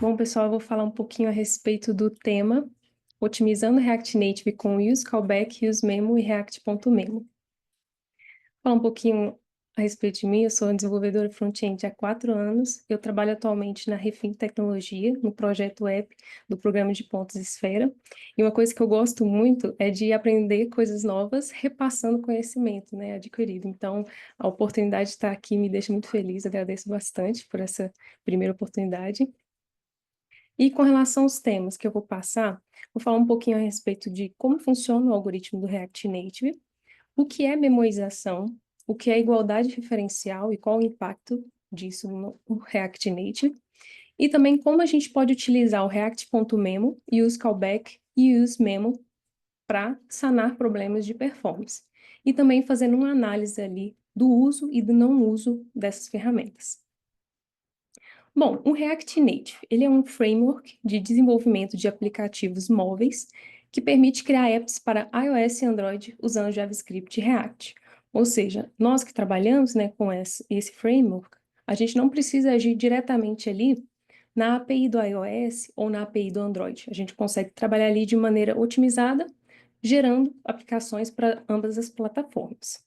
Bom, pessoal, eu vou falar um pouquinho a respeito do tema Otimizando React Native com Use Callback, Use Memo e React.memo. Falar um pouquinho a respeito de mim, eu sou desenvolvedora front-end há 4 anos, eu trabalho atualmente na Refin Tecnologia, no projeto App do programa de pontos Esfera, e uma coisa que eu gosto muito é de aprender coisas novas, repassando conhecimento, né, adquirido. Então, a oportunidade de estar aqui me deixa muito feliz, agradeço bastante por essa primeira oportunidade. E com relação aos temas que eu vou passar, vou falar um pouquinho a respeito de como funciona o algoritmo do React Native, o que é memorização, o que é igualdade referencial e qual o impacto disso no React Native, e também como a gente pode utilizar o React.memo, Use Callback e Use Memo para sanar problemas de performance. E também fazendo uma análise ali do uso e do não uso dessas ferramentas. Bom, o React Native, ele é um framework de desenvolvimento de aplicativos móveis que permite criar apps para iOS e Android usando JavaScript e React. Ou seja, nós que trabalhamos, né, com esse framework, a gente não precisa agir diretamente ali na API do iOS ou na API do Android. A gente consegue trabalhar ali de maneira otimizada, gerando aplicações para ambas as plataformas.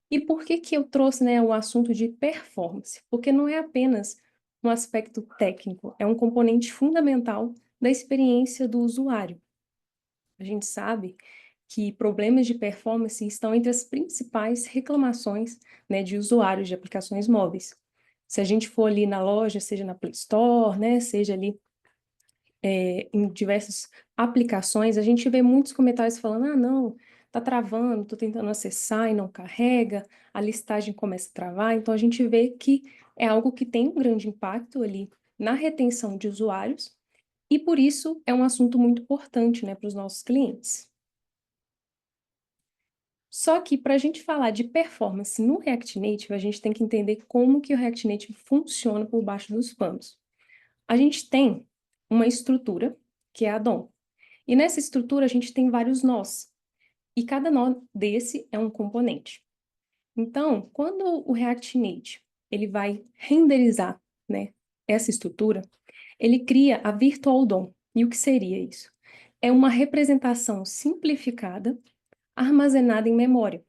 E por que que eu trouxe, né, o assunto de performance? Porque não é apenas um aspecto técnico, é um componente fundamental da experiência do usuário. A gente sabe que problemas de performance estão entre as principais reclamações, né, de usuários de aplicações móveis. Se a gente for ali na loja, seja na Play Store, né, seja ali em diversas aplicações, a gente vê muitos comentários falando, ah, não, tá travando, tô tentando acessar e não carrega, a listagem começa a travar, então a gente vê que é algo que tem um grande impacto ali na retenção de usuários, e por isso é um assunto muito importante, né, para os nossos clientes. Só que para a gente falar de performance no React Native, a gente tem que entender como que o React Native funciona por baixo dos panos. A gente tem uma estrutura, que é a DOM. E nessa estrutura a gente tem vários nós, e cada nó desse é um componente. Então, quando o React Native ele vai renderizar, né, essa estrutura, ele cria a Virtual DOM. E o que seria isso? É uma representação simplificada, armazenada em memória.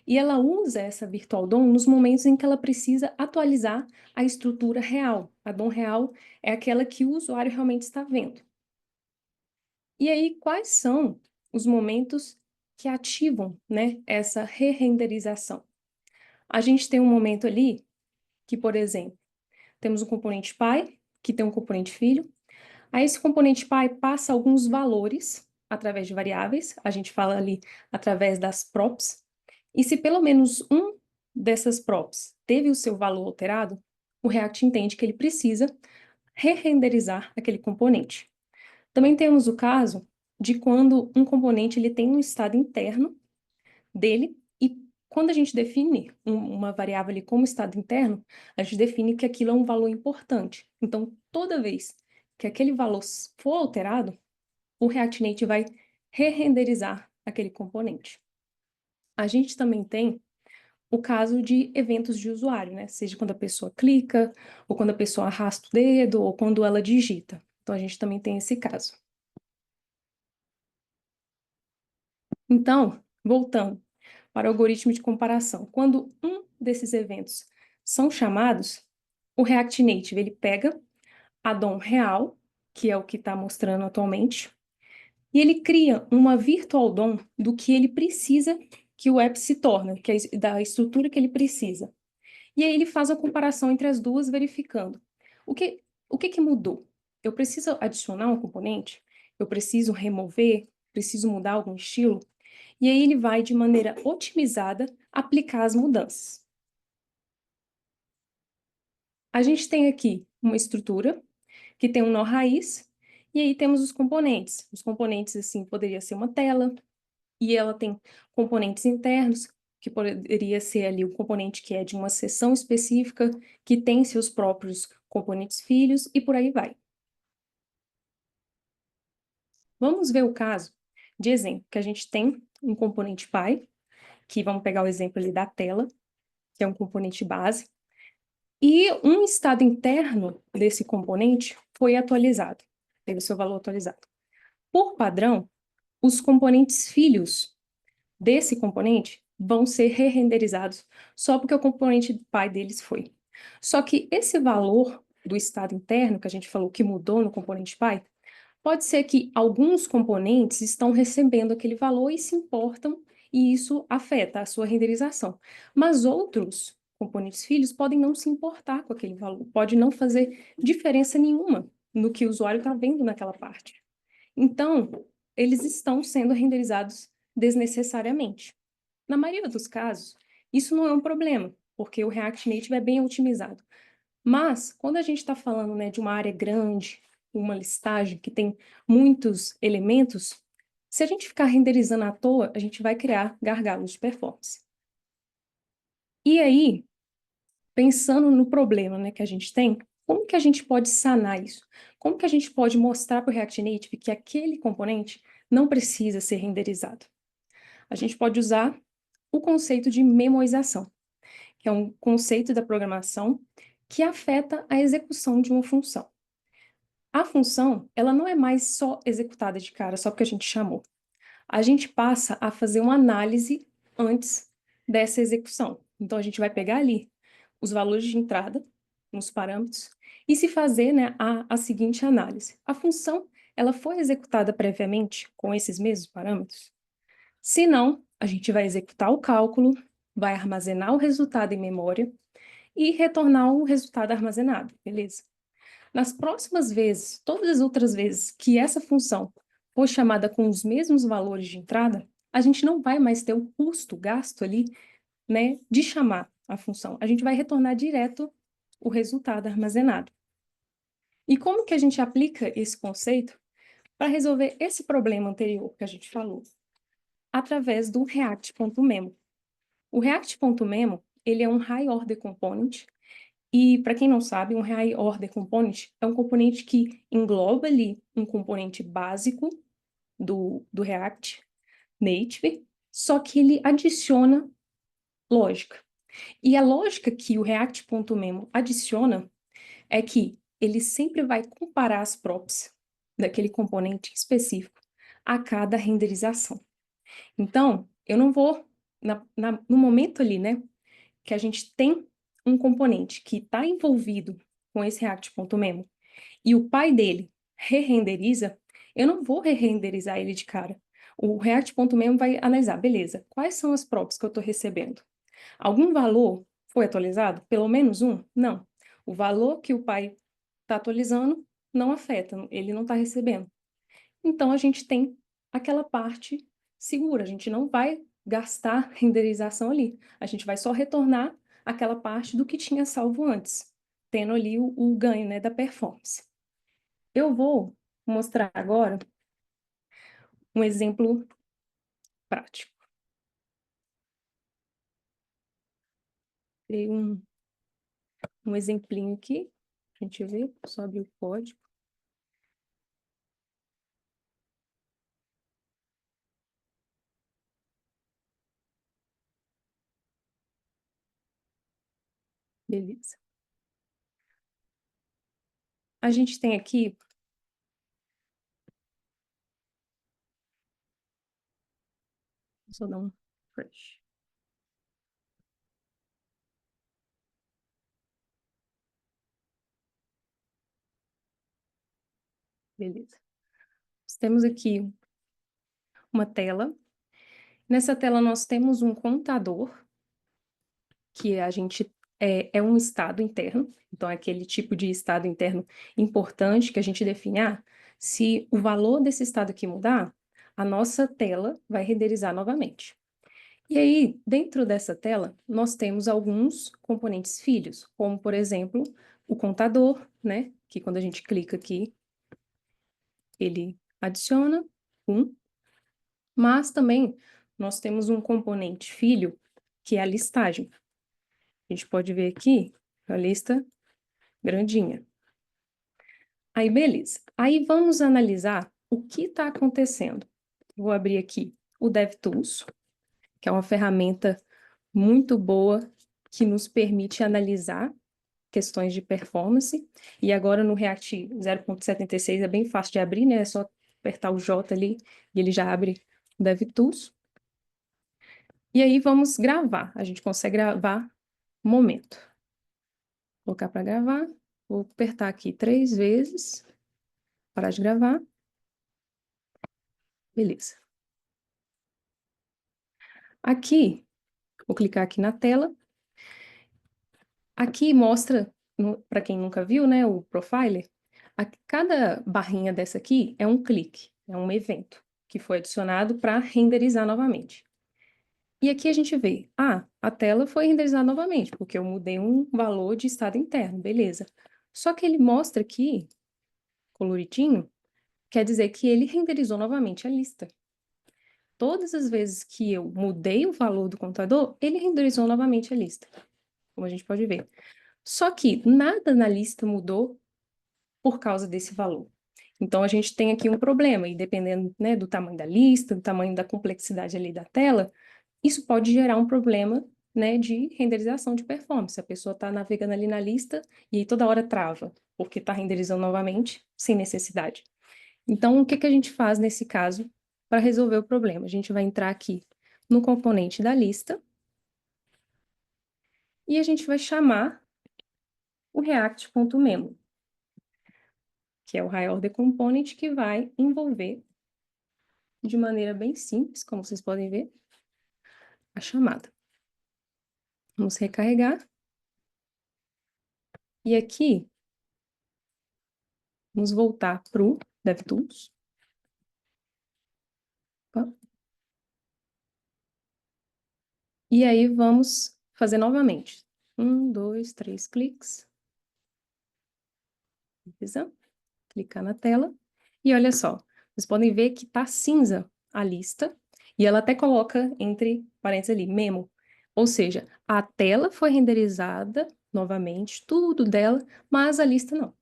E ela usa essa Virtual DOM nos momentos em que ela precisa atualizar a estrutura real. A DOM real é aquela que o usuário realmente está vendo. E aí, quais são os momentos que ativam, né, essa re-renderização? A gente tem um momento ali que, por exemplo, temos um componente pai, que tem um componente filho. Aí esse componente pai passa alguns valores através de variáveis, a gente fala ali através das props, e se pelo menos um dessas props teve o seu valor alterado, o React entende que ele precisa re-renderizar aquele componente. Também temos o caso de quando um componente ele tem um estado interno dele e quando a gente define uma variável ali como estado interno, a gente define que aquilo é um valor importante. Então, toda vez que aquele valor for alterado, o React Native vai re-renderizar aquele componente. A gente também tem o caso de eventos de usuário, né? Seja quando a pessoa clica, ou quando a pessoa arrasta o dedo, ou quando ela digita. Então, a gente também tem esse caso. Então, voltando para o algoritmo de comparação, quando um desses eventos são chamados, o React Native ele pega a DOM real, que é o que está mostrando atualmente, e ele cria uma virtual DOM do que ele precisa que o app se torne, que é da estrutura que ele precisa. E aí ele faz a comparação entre as duas, verificando o que mudou. Eu preciso adicionar um componente? Eu preciso remover? Preciso mudar algum estilo? E aí ele vai, de maneira otimizada, aplicar as mudanças. A gente tem aqui uma estrutura que tem um nó raiz, e aí temos os componentes. Os componentes, assim, poderia ser uma tela, e ela tem componentes internos, que poderia ser ali o componente que é de uma seção específica, que tem seus próprios componentes filhos, e por aí vai. Vamos ver o caso de exemplo, que a gente tem um componente pai, que vamos pegar o exemplo ali da tela, que é um componente base. E um estado interno desse componente foi atualizado, teve o seu valor atualizado. Por padrão, os componentes filhos desse componente vão ser re-renderizados só porque o componente pai deles foi. Só que esse valor do estado interno, que a gente falou que mudou no componente pai, pode ser que alguns componentes estão recebendo aquele valor e se importam, e isso afeta a sua renderização. Mas outros componentes filhos podem não se importar com aquele valor, pode não fazer diferença nenhuma no que o usuário está vendo naquela parte. Então, eles estão sendo renderizados desnecessariamente. Na maioria dos casos, isso não é um problema, porque o React Native é bem otimizado. Mas, quando a gente está falando, né, de uma área grande, uma listagem que tem muitos elementos, se a gente ficar renderizando à toa, a gente vai criar gargalos de performance. E aí, pensando no problema, né, que a gente tem, como que a gente pode sanar isso? Como que a gente pode mostrar para o React Native que aquele componente não precisa ser renderizado? A gente pode usar o conceito de memorização, que é um conceito da programação que afeta a execução de uma função. A função, ela não é mais só executada de cara, só porque a gente chamou. A gente passa a fazer uma análise antes dessa execução. Então, a gente vai pegar ali os valores de entrada, nos parâmetros, e se fazer, né, a seguinte análise. A função, ela foi executada previamente com esses mesmos parâmetros? Se não, a gente vai executar o cálculo, vai armazenar o resultado em memória e retornar o resultado armazenado, beleza? Nas próximas vezes, todas as outras vezes que essa função for chamada com os mesmos valores de entrada, a gente não vai mais ter o custo, gasto ali, né, de chamar a função. A gente vai retornar direto o resultado armazenado. E como que a gente aplica esse conceito para resolver esse problema anterior que a gente falou? Através do React.memo. O React.memo, ele é um high order component, e para quem não sabe, um high order component é um componente que engloba ali um componente básico do React Native, só que ele adiciona lógica. E a lógica que o React.memo adiciona é que ele sempre vai comparar as props daquele componente específico a cada renderização. Então, eu não vou, no momento ali, né, que a gente tem um componente que está envolvido com esse React.memo e o pai dele re-renderiza, eu não vou re-renderizar ele de cara. O React.memo vai analisar, beleza, quais são as props que eu estou recebendo? Algum valor foi atualizado? Pelo menos um? Não. O valor que o pai está atualizando não afeta, ele não está recebendo. Então, a gente tem aquela parte segura, a gente não vai gastar renderização ali, a gente vai só retornar aquela parte do que tinha salvo antes, tendo ali o ganho, né, da performance. Eu vou mostrar agora um exemplo prático. Criei um exemplinho aqui, a gente vê, só abrir o código. Beleza. A gente tem aqui só dar um refresh. Beleza. Nós temos aqui uma tela. Nessa tela nós temos um contador, que a gente é um estado interno, então é aquele tipo de estado interno importante que a gente define, se o valor desse estado aqui mudar, a nossa tela vai renderizar novamente. E aí, dentro dessa tela, nós temos alguns componentes filhos, como, por exemplo, o contador, né? Que quando a gente clica aqui, ele adiciona um. Mas também nós temos um componente filho, que é a listagem. A gente pode ver aqui a lista grandinha. Aí, beleza. Aí vamos analisar o que está acontecendo. Vou abrir aqui o DevTools, que é uma ferramenta muito boa que nos permite analisar questões de performance. E agora no React 0.76 é bem fácil de abrir, né? É só apertar o J ali e ele já abre o DevTools. E aí vamos gravar. A gente consegue gravar momento. Vou colocar para gravar. Vou apertar aqui 3 vezes. Parar de gravar. Beleza. Aqui, vou clicar aqui na tela. Aqui mostra, para quem nunca viu, né, o Profiler, cada barrinha dessa aqui é um clique, é um evento que foi adicionado para renderizar novamente. E aqui a gente vê, a tela foi renderizada novamente, porque eu mudei um valor de estado interno, beleza. Só que ele mostra aqui, coloridinho, quer dizer que ele renderizou novamente a lista. Todas as vezes que eu mudei o valor do contador, ele renderizou novamente a lista, como a gente pode ver. Só que nada na lista mudou por causa desse valor. Então, a gente tem aqui um problema, e dependendo, né, do tamanho da lista, do tamanho da complexidade ali da tela, isso pode gerar um problema, né, de renderização de performance. A pessoa está navegando ali na lista e aí toda hora trava, porque está renderizando novamente, sem necessidade. Então, o que que a gente faz nesse caso para resolver o problema? A gente vai entrar aqui no componente da lista e a gente vai chamar o react.memo, que é o high order component que vai envolver de maneira bem simples, como vocês podem ver, a chamada. Vamos recarregar. E aqui, vamos voltar para o DevTools. Opa. E aí vamos fazer novamente. 1, 2, 3 cliques. Beleza? Clicar na tela. E olha só, vocês podem ver que está cinza a lista. E ela até coloca entre parênteses ali, memo. Ou seja, a tela foi renderizada novamente, tudo dela, mas a lista não.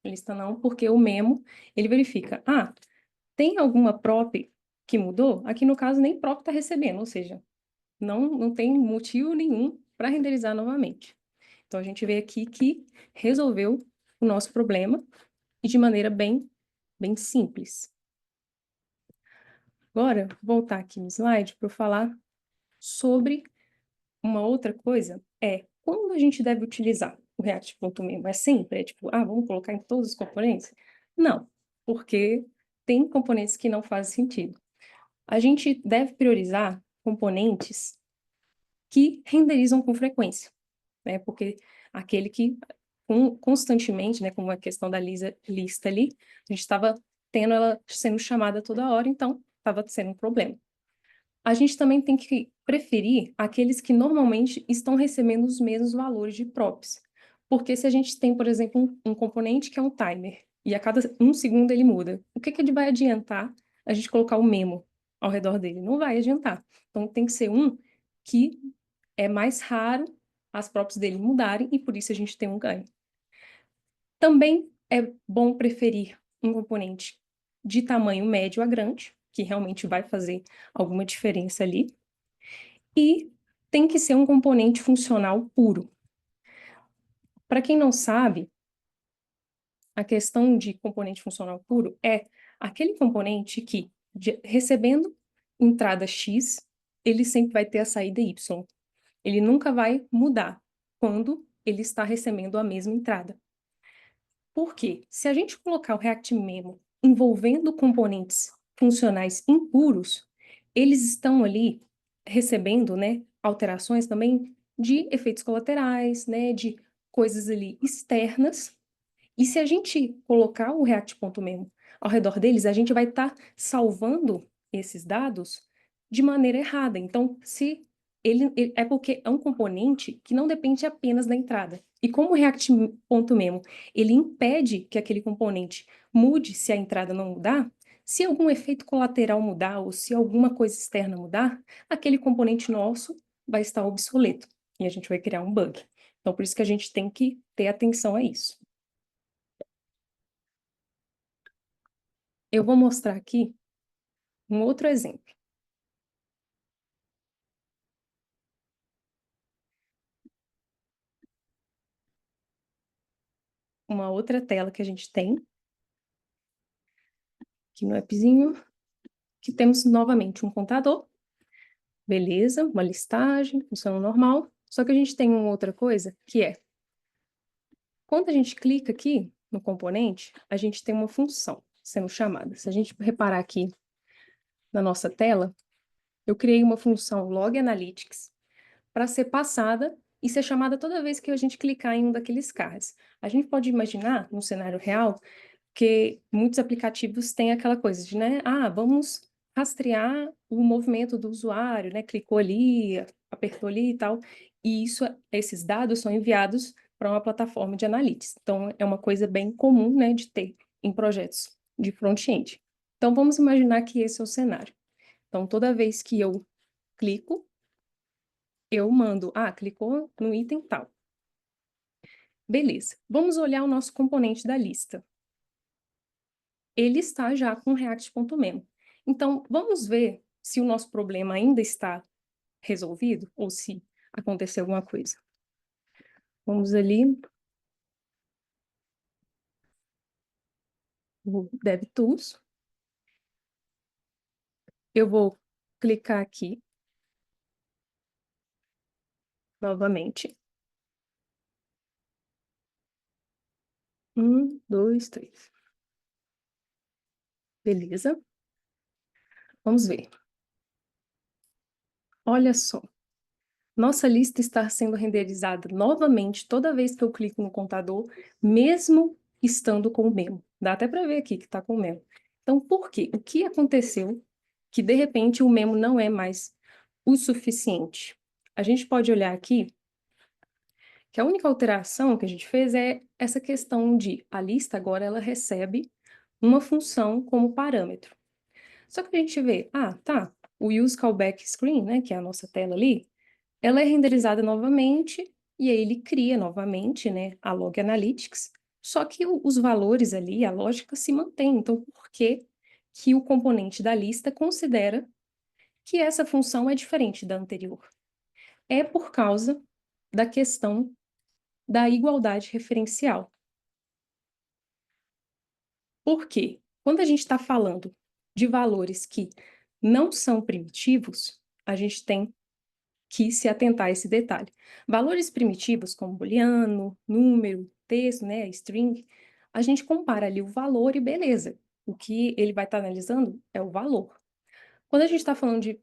A lista não, porque o memo, ele verifica, tem alguma prop que mudou? Aqui no caso nem prop está recebendo, ou seja, não tem motivo nenhum para renderizar novamente. Então a gente vê aqui que resolveu o nosso problema e de maneira bem simples. Agora, vou voltar aqui no slide para falar sobre uma outra coisa, quando a gente deve utilizar o React.memo? É sempre? É tipo, vamos colocar em todos os componentes? Não, porque tem componentes que não fazem sentido. A gente deve priorizar componentes que renderizam com frequência, né? Porque aquele que constantemente, né, como a questão da lista ali, a gente estava tendo ela sendo chamada toda hora, então estava sendo um problema. A gente também tem que preferir aqueles que normalmente estão recebendo os mesmos valores de props. Porque se a gente tem, por exemplo, um componente que é um timer, e a cada 1 segundo ele muda, o que ele vai adiantar a gente colocar o memo ao redor dele? Não vai adiantar. Então tem que ser um que é mais raro as props dele mudarem, e por isso a gente tem um ganho. Também é bom preferir um componente de tamanho médio a grande, que realmente vai fazer alguma diferença ali. E tem que ser um componente funcional puro. Para quem não sabe, a questão de componente funcional puro é aquele componente que, recebendo entrada X, ele sempre vai ter a saída Y. Ele nunca vai mudar quando ele está recebendo a mesma entrada. Por quê? Se a gente colocar o React Memo envolvendo componentes funcionais impuros, eles estão ali recebendo, né, alterações também de efeitos colaterais, né, de coisas ali externas. E se a gente colocar o React.memo ao redor deles, a gente vai estar salvando esses dados de maneira errada. Então, se é porque é um componente que não depende apenas da entrada. E como o React.memo ele impede que aquele componente mude se a entrada não mudar, se algum efeito colateral mudar ou se alguma coisa externa mudar, aquele componente nosso vai estar obsoleto e a gente vai criar um bug. Então, por isso que a gente tem que ter atenção a isso. Eu vou mostrar aqui um outro exemplo. uma outra tela que a gente tem, aqui no appzinho, que temos novamente um contador, beleza, uma listagem, funciona normal, só que a gente tem uma outra coisa, que é, quando a gente clica aqui no componente, a gente tem uma função sendo chamada. Se a gente reparar aqui na nossa tela, eu criei uma função log analytics para ser passada e ser chamada toda vez que a gente clicar em um daqueles cards. A gente pode imaginar, no cenário real, que muitos aplicativos têm aquela coisa de, né, vamos rastrear o movimento do usuário, né, clicou ali, apertou ali e tal, e esses dados são enviados para uma plataforma de analytics. Então, é uma coisa bem comum, né, de ter em projetos de front-end. Então, vamos imaginar que esse é o cenário. Então, toda vez que eu clico, eu mando, clicou no item tal. Beleza, vamos olhar o nosso componente da lista. Ele está já com React.memo. Então, vamos ver se o nosso problema ainda está resolvido ou se aconteceu alguma coisa. Vamos ali no DevTools. Eu vou clicar aqui novamente. 1, 2, 3. Beleza. Vamos ver. Olha só. Nossa lista está sendo renderizada novamente toda vez que eu clico no contador, mesmo estando com o memo. Dá até para ver aqui que está com o memo. Então, por quê? O que aconteceu que, de repente, o memo não é mais o suficiente? A gente pode olhar aqui que a única alteração que a gente fez é essa questão de a lista agora ela recebe uma função como parâmetro. Só que a gente vê, o use callback screen, né, que é a nossa tela ali, ela é renderizada novamente, e aí ele cria novamente, né, a Log Analytics, só que os valores ali, a lógica se mantém. Então, por que que o componente da lista considera que essa função é diferente da anterior? É por causa da questão da igualdade referencial. Por quê? Quando a gente está falando de valores que não são primitivos, a gente tem que se atentar a esse detalhe. Valores primitivos, como booleano, número, texto, né, string, a gente compara ali o valor e beleza. O que ele vai estar analisando é o valor. Quando a gente está falando de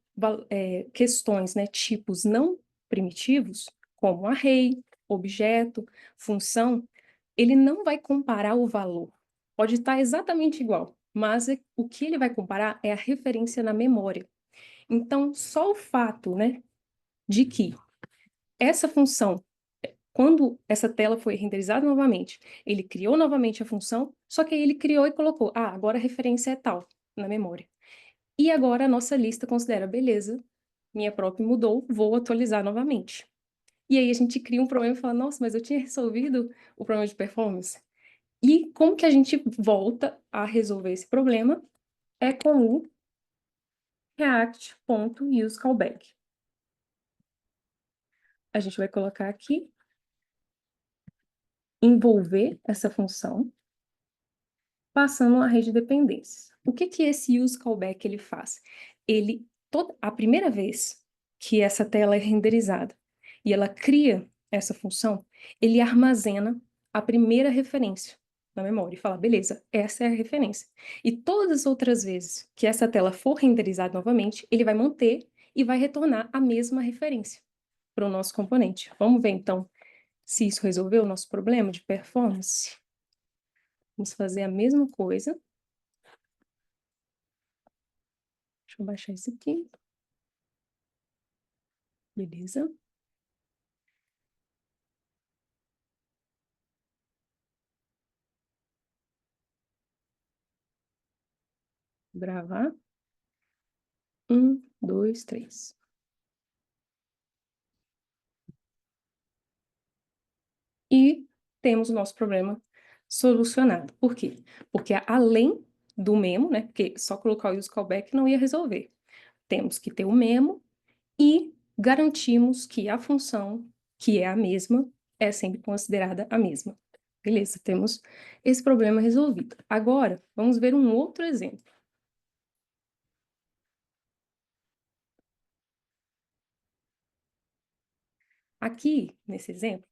questões, né, tipos não primitivos, como array, objeto, função, ele não vai comparar o valor. Pode estar exatamente igual, mas o que ele vai comparar é a referência na memória. Então, só o fato, né, de que essa função, quando essa tela foi renderizada novamente, ele criou novamente a função, só que aí ele criou e colocou, agora a referência é tal, na memória. E agora a nossa lista considera, beleza, minha prop mudou, vou atualizar novamente. E aí a gente cria um problema e fala, nossa, mas eu tinha resolvido o problema de performance. E como que a gente volta a resolver esse problema? É com o react.useCallback. A gente vai colocar aqui, envolver essa função, passando a rede de dependências. O que que esse use callback ele faz? A primeira vez que essa tela é renderizada e ela cria essa função, ele armazena a primeira referência na memória e fala, beleza, essa é a referência. E todas as outras vezes que essa tela for renderizada novamente, ele vai manter e vai retornar a mesma referência para o nosso componente. Vamos ver então se isso resolveu o nosso problema de performance. Vamos fazer a mesma coisa. Deixa eu baixar isso aqui. Beleza. Gravar. 1, 2, 3. E temos o nosso problema solucionado. Por quê? Porque além do memo, né? Porque só colocar o use callback não ia resolver. Temos que ter o memo e garantimos que a função, que é a mesma, é sempre considerada a mesma. Beleza, temos esse problema resolvido. Agora, vamos ver um outro exemplo. Aqui, nesse exemplo,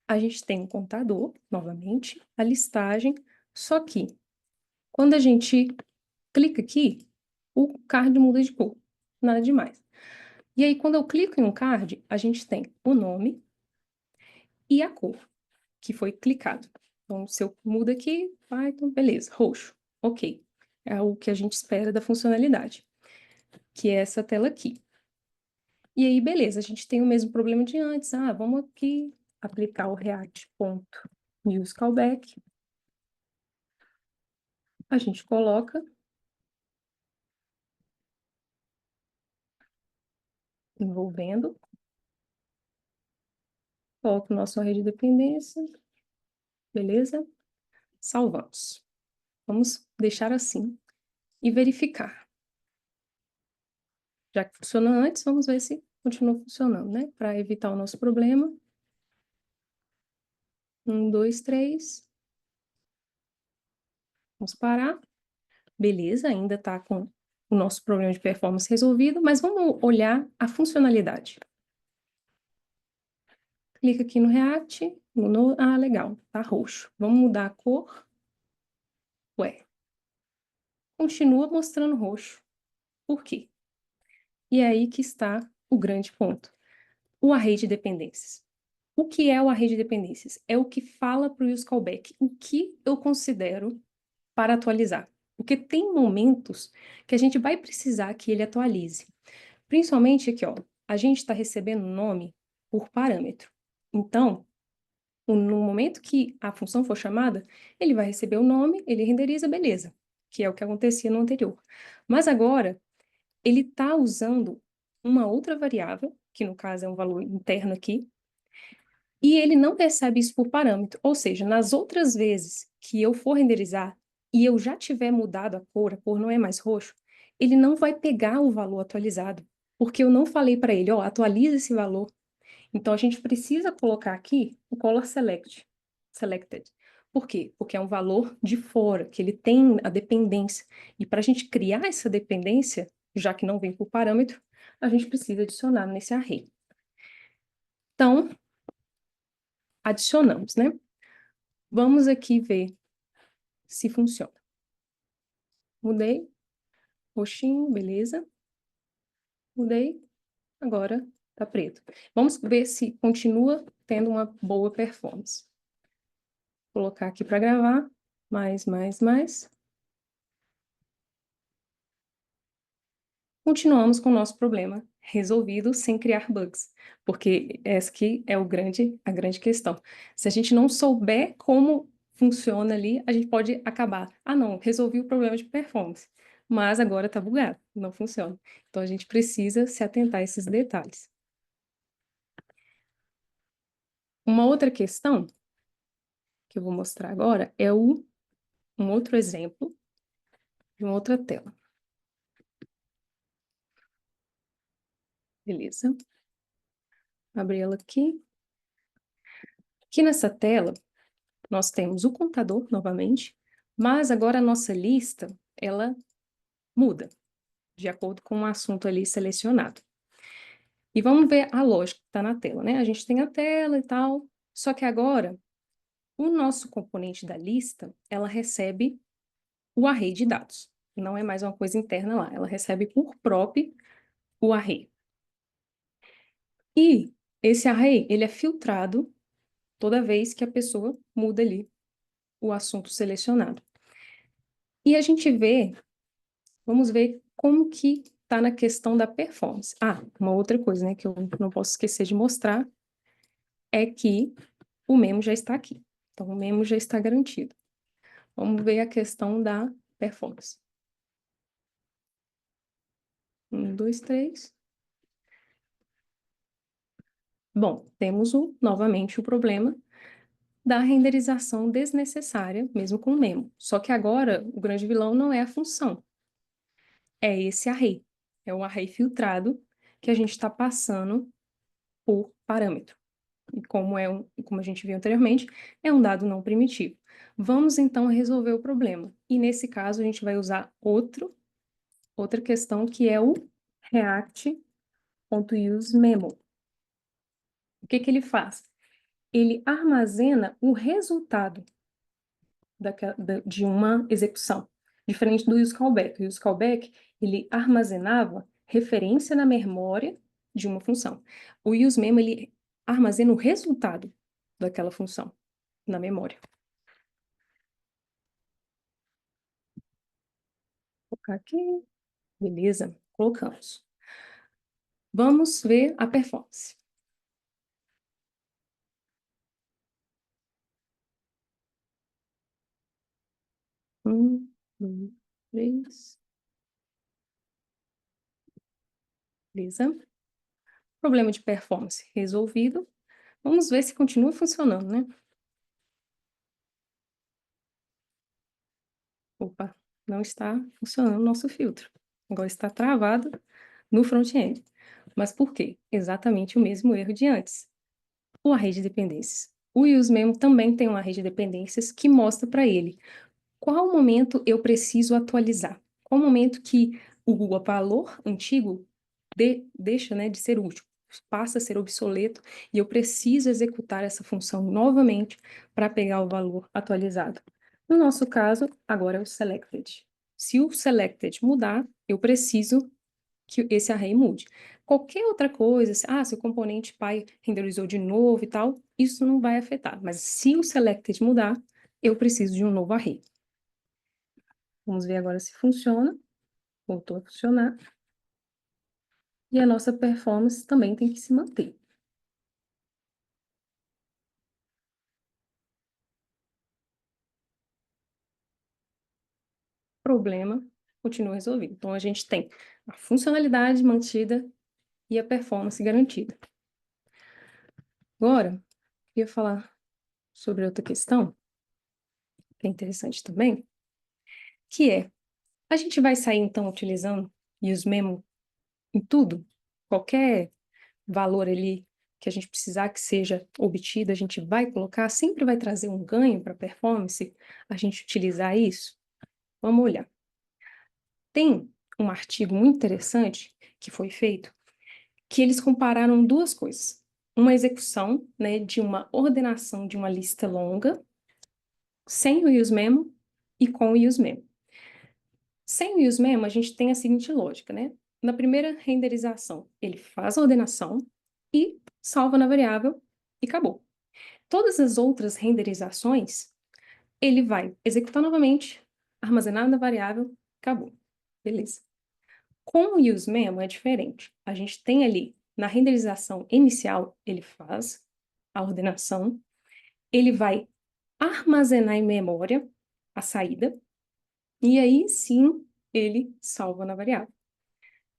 a gente tem um contador, novamente, a listagem, só que quando a gente clica aqui, o card muda de cor, nada demais. E aí, quando eu clico em um card, a gente tem o nome e a cor que foi clicado. Então, se eu mudo aqui, Python, beleza, roxo, ok. É o que a gente espera da funcionalidade, que é essa tela aqui. E aí, beleza, a gente tem o mesmo problema de antes. Ah, vamos aqui aplicar o React.useCallback. A gente coloca, envolvendo, coloca o nosso array de dependência, beleza? Salvamos. Vamos deixar assim e verificar. Já que funcionou antes, vamos ver se continua funcionando, né? Para evitar o nosso problema. 1, 2, 3. Vamos parar. Beleza, ainda está com o nosso problema de performance resolvido, mas vamos olhar a funcionalidade. Clica aqui no React, ah, legal, tá roxo. Vamos mudar a cor. Ué, continua mostrando roxo. Por quê? E é aí que está o grande ponto. O array de dependências. O que é o array de dependências? É o que fala para o use callback o que eu considero para atualizar. Porque tem momentos que a gente vai precisar que ele atualize. Principalmente aqui, ó, a gente está recebendo um nome por parâmetro. Então, no momento que a função for chamada, ele vai receber o nome, ele renderiza, beleza, que é o que acontecia no anterior. Mas agora, ele está usando uma outra variável, que no caso é um valor interno aqui, e ele não percebe isso por parâmetro. Ou seja, nas outras vezes que eu for renderizar e eu já tiver mudado a cor não é mais roxo, ele não vai pegar o valor atualizado, porque eu não falei para ele, ó, atualiza esse valor. Então, a gente precisa colocar aqui o color selected. Por quê? Porque é um valor de fora, que ele tem a dependência. E para a gente criar essa dependência, já que não vem por parâmetro, a gente precisa adicionar nesse array. Então, adicionamos, né? Vamos aqui ver se funciona. Mudei, roxinho, beleza. Mudei, agora tá preto. Vamos ver se continua tendo uma boa performance. Vou colocar aqui para gravar, mais. Continuamos com o nosso problema resolvido sem criar bugs, porque essa aqui é a grande questão. Se a gente não souber como funciona ali, a gente pode acabar, ah não, resolvi o problema de performance, mas agora está bugado, não funciona. Então a gente precisa se atentar a esses detalhes. Uma outra questão que eu vou mostrar agora é um outro exemplo de uma outra tela. Beleza? Abri ela aqui. Aqui nessa tela, nós temos o contador, novamente, mas agora a nossa lista, ela muda, de acordo com o assunto ali selecionado. E vamos ver a lógica que está na tela, né? A gente tem a tela e tal, só que agora, o nosso componente da lista, ela recebe o array de dados. Não é mais uma coisa interna lá, ela recebe por prop o array. E esse array, ele é filtrado toda vez que a pessoa muda ali o assunto selecionado. E a gente vê, vamos ver como que está na questão da performance. Ah, uma outra coisa, né, que eu não posso esquecer de mostrar é que o memo já está aqui. Então, o memo já está garantido. Vamos ver a questão da performance. 1, 2, 3. Bom, temos novamente o problema da renderização desnecessária, mesmo com o memo. Só que agora, o grande vilão não é a função, é esse array. É um array filtrado que a gente está passando por parâmetro. e como a gente viu anteriormente, é um dado não primitivo. Vamos então resolver o problema. E nesse caso a gente vai usar outra questão que é o react.useMemo. O que que ele faz? Ele armazena o resultado de uma execução, diferente do use callback. O use callback, ele armazenava referência na memória de uma função. O useMemo, ele armazena o resultado daquela função na memória. Vou colocar aqui, beleza, colocamos. Vamos ver a performance. Um, dois, três. Beleza. Problema de performance resolvido. Vamos ver se continua funcionando, né? Opa, não está funcionando o nosso filtro. Agora está travado no front-end. Mas por quê? Exatamente o mesmo erro de antes. O array de dependências. O useMemo também tem um array de dependências que mostra para ele qual momento eu preciso atualizar. Qual momento que o valor antigo deixa, né, de ser útil, passa a ser obsoleto e eu preciso executar essa função novamente para pegar o valor atualizado. No nosso caso, agora é o selected. Se o selected mudar, eu preciso que esse array mude. Qualquer outra coisa, se o componente pai renderizou de novo e tal, isso não vai afetar. Mas se o selected mudar, eu preciso de um novo array. Vamos ver agora se funciona. Voltou a funcionar. E a nossa performance também tem que se manter. Problema continua resolvido. Então, a gente tem a funcionalidade mantida e a performance garantida. Agora, eu queria falar sobre outra questão, que é interessante também, que é, a gente vai sair, então, utilizando useMemo em tudo? Qualquer valor ali que a gente precisar que seja obtido, a gente vai colocar, sempre vai trazer um ganho para a performance, a gente utilizar isso? Vamos olhar. Tem um artigo muito interessante que foi feito, que eles compararam duas coisas. Uma execução, né, de uma ordenação de uma lista longa, sem o useMemo e com o useMemo. Sem o useMemo, a gente tem a seguinte lógica, né? Na primeira renderização, ele faz a ordenação e salva na variável e acabou. Todas as outras renderizações, ele vai executar novamente, armazenar na variável, acabou. Beleza. Com o useMemo é diferente. A gente tem ali, na renderização inicial, ele faz a ordenação, ele vai armazenar em memória a saída, e aí sim ele salva na variável.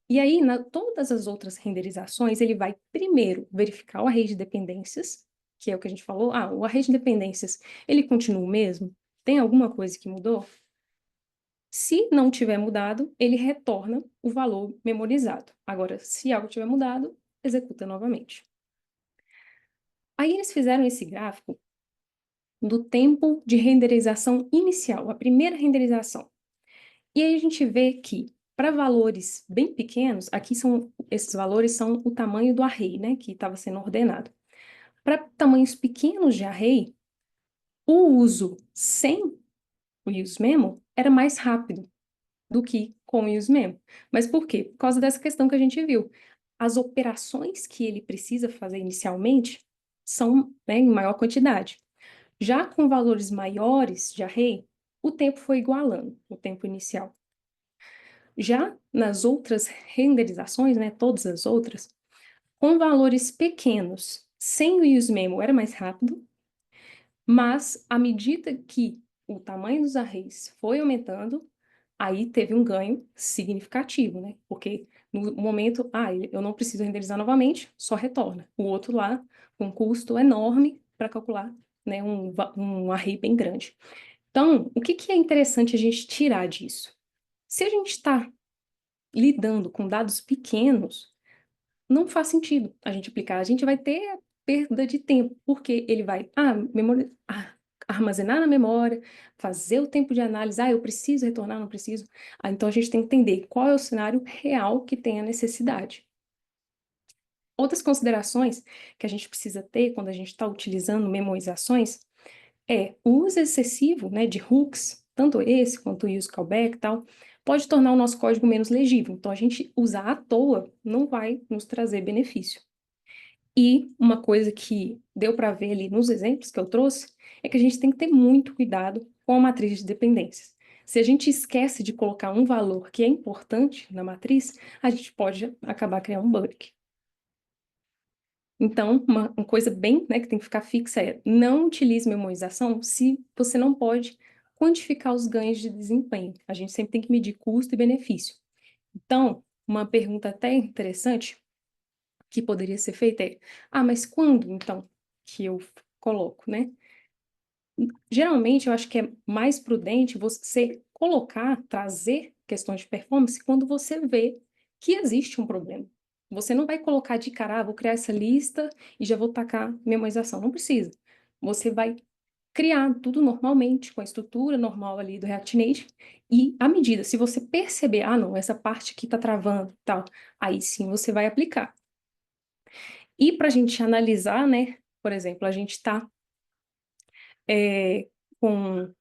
E aí, todas as outras renderizações, ele vai primeiro verificar o array de dependências, que é o que a gente falou. O array de dependências, ele continua o mesmo? Tem alguma coisa que mudou? Se não tiver mudado, ele retorna o valor memorizado. Agora, se algo tiver mudado, executa novamente. Aí eles fizeram esse gráfico do tempo de renderização inicial, a primeira renderização. E aí a gente vê que, para valores bem pequenos, esses valores são o tamanho do array, né, que estava sendo ordenado. Para tamanhos pequenos de array, o uso sem o useMemo era mais rápido do que com o useMemo. Mas por quê? Por causa dessa questão que a gente viu. As operações que ele precisa fazer inicialmente são, né, em maior quantidade. Já com valores maiores de array, o tempo foi igualando, o tempo inicial. Já nas outras renderizações, né, todas as outras, com valores pequenos, sem o useMemo era mais rápido, mas à medida que o tamanho dos arrays foi aumentando, aí teve um ganho significativo, né? Porque no momento, eu não preciso renderizar novamente, só retorna. O outro lá, com um custo enorme para calcular, né, um array bem grande. Então, o que que é interessante a gente tirar disso? Se a gente está lidando com dados pequenos, não faz sentido a gente aplicar. A gente vai ter perda de tempo, porque ele vai armazenar na memória, fazer o tempo de análise, eu preciso retornar, não preciso. Então a gente tem que entender qual é o cenário real que tem a necessidade. Outras considerações que a gente precisa ter quando a gente está utilizando memorizações é o uso excessivo, né, de hooks, tanto esse quanto o use callback e tal, pode tornar o nosso código menos legível. Então, a gente usar à toa não vai nos trazer benefício. E uma coisa que deu para ver ali nos exemplos que eu trouxe é que a gente tem que ter muito cuidado com a matriz de dependências. Se a gente esquece de colocar um valor que é importante na matriz, a gente pode acabar criando um bug. Então, uma coisa bem, né, que tem que ficar fixa é não utilize memorização se você não pode quantificar os ganhos de desempenho. A gente sempre tem que medir custo e benefício. Então, uma pergunta até interessante que poderia ser feita é: mas quando, então, que eu coloco, né? Geralmente, eu acho que é mais prudente você colocar, trazer questões de performance quando você vê que existe um problema. Você não vai colocar de cara, vou criar essa lista e já vou tacar memorização. Não precisa. Você vai criar tudo normalmente, com a estrutura normal ali do React Native, e à medida, se você perceber, não, essa parte aqui está travando, tal, aí sim você vai aplicar. E para a gente analisar, né, por exemplo, a gente está com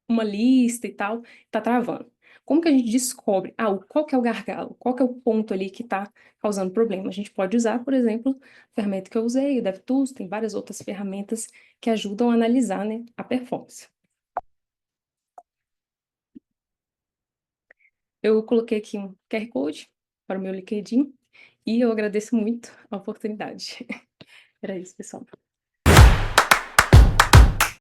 uma lista e tal, tá travando. Como que a gente descobre, qual que é o gargalo, qual que é o ponto ali que está causando problema? A gente pode usar, por exemplo, a ferramenta que eu usei, o DevTools, tem várias outras ferramentas que ajudam a analisar, né, a performance. Eu coloquei aqui um QR Code para o meu LinkedIn e eu agradeço muito a oportunidade. Era isso, pessoal.